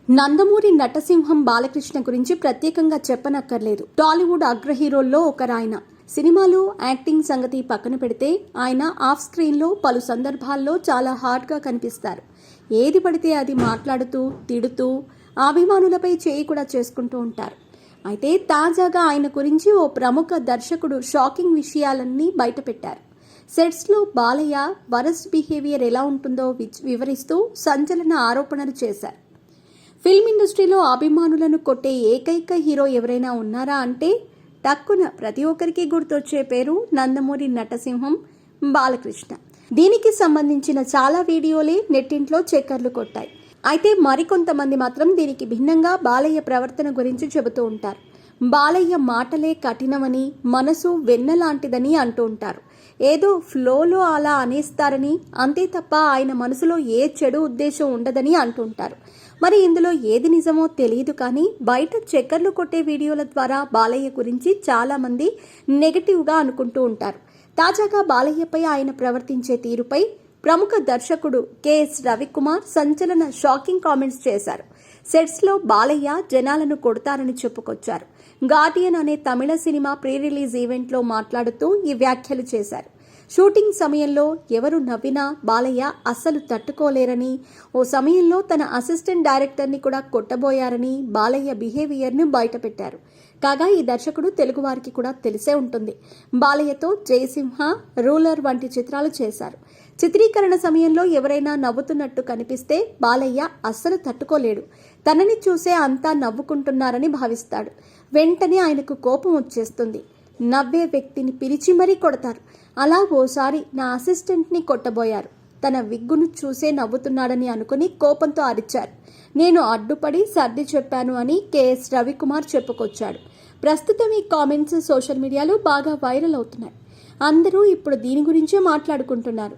నందమూరి నటసింహం బాలకృష్ణ గురించి ప్రత్యేకంగా చెప్పనక్కర్లేదు. టాలీవుడ్ అగ్ర హీరోల్లో ఒకరాయన. సినిమాలు, యాక్టింగ్ సంగతి పక్కన పెడితే ఆయన ఆఫ్ స్క్రీన్లో పలు సందర్భాల్లో చాలా హార్డ్గా కనిపిస్తారు. ఏది పడితే అది మాట్లాడుతూ, తిడుతూ, అభిమానులపై చేయి కూడా చేసుకుంటూ ఉంటారు. అయితే తాజాగా ఆయన గురించి ఓ ప్రముఖ దర్శకుడు షాకింగ్ విషయాలన్నీ బయటపెట్టారు. సెట్స్లో బాలయ్య వరస్ట్ బిహేవియర్ ఎలా ఉంటుందో వివరిస్తూ సంచలన ఆరోపణలు చేశారు. ఫిల్మ్ ఇండస్ట్రీలో అభిమానులను కొట్టే ఏకైక హీరో ఎవరైనా ఉన్నారా అంటే టక్కున ప్రతి ఒక్కరికి గుర్తొచ్చే పేరు నందమూరి నటసింహం బాలకృష్ణ. దీనికి సంబంధించిన చాలా వీడియోలే నెట్టింట్లో చక్కర్లు కొట్టాయి. అయితే మరికొంతమంది మాత్రం దీనికి భిన్నంగా బాలయ్య ప్రవర్తన గురించి చెబుతూ ఉంటారు. బాలయ్య మాటలే కఠినమని, మనసు వెన్నలాంటిదని అంటూ ఉంటారు. ఏదో ఫ్లోలో అలా అనేస్తారని, అంతే తప్ప ఆయన మనసులో ఏ చెడు ఉద్దేశం ఉండదని అంటుంటారు. మరి ఇందులో ఏది నిజమో తెలియదు, కానీ బయట చక్కర్లు కొట్టే వీడియోల ద్వారా బాలయ్య గురించి చాలా మంది నెగటివ్గా అనుకుంటూ ఉంటారు. తాజాగా బాలయ్యపై ఆయన ప్రవర్తించే తీరుపై ప్రముఖ దర్శకుడు కెఎస్ రవికుమార్ సంచలన షాకింగ్ కామెంట్స్ చేశారు. సెట్స్లో బాలయ్య జనాలను కొడతారని చెప్పుకొచ్చారు. గార్డియన్ అనే తమిళ సినిమా ప్రీ రిలీజ్ ఈవెంట్లో మాట్లాడుతూ ఈ వ్యాఖ్యలు చేశారు. షూటింగ్ సమయంలో ఎవరు నవ్వినా బాలయ్య అస్సలు తట్టుకోలేరని, ఓ సమయంలో తన అసిస్టెంట్ డైరెక్టర్ని కూడా కొట్టబోయారని బాలయ్య బిహేవియర్ను బయటపెట్టారు. కాగా ఈ దర్శకుడు తెలుగువారికి కూడా తెలిసే ఉంటుంది. బాలయ్యతో జయసింహ, రూలర్ వంటి చిత్రాలు చేశారు. చిత్రీకరణ సమయంలో ఎవరైనా నవ్వుతున్నట్టు కనిపిస్తే బాలయ్య అస్సలు తట్టుకోలేడు. తనని చూసే అంతా నవ్వుకుంటున్నారని భావిస్తాడు. వెంటనే ఆయనకు కోపం వచ్చేస్తుంది. నవ్వే వ్యక్తిని పిలిచి మరీ కొడతారు. అలా ఓసారి నా అసిస్టెంట్ని కొట్టబోయారు. తన విగ్గును చూసే నవ్వుతున్నాడని అనుకుని కోపంతో అరిచారు. నేను అడ్డుపడి సర్ది చెప్పాను అని కెఎస్ రవికుమార్ చెప్పుకొచ్చాడు. ప్రస్తుతం ఈ కామెంట్స్ సోషల్ మీడియాలో బాగా వైరల్ అవుతున్నాయి. అందరూ ఇప్పుడు దీని గురించే మాట్లాడుకుంటున్నారు.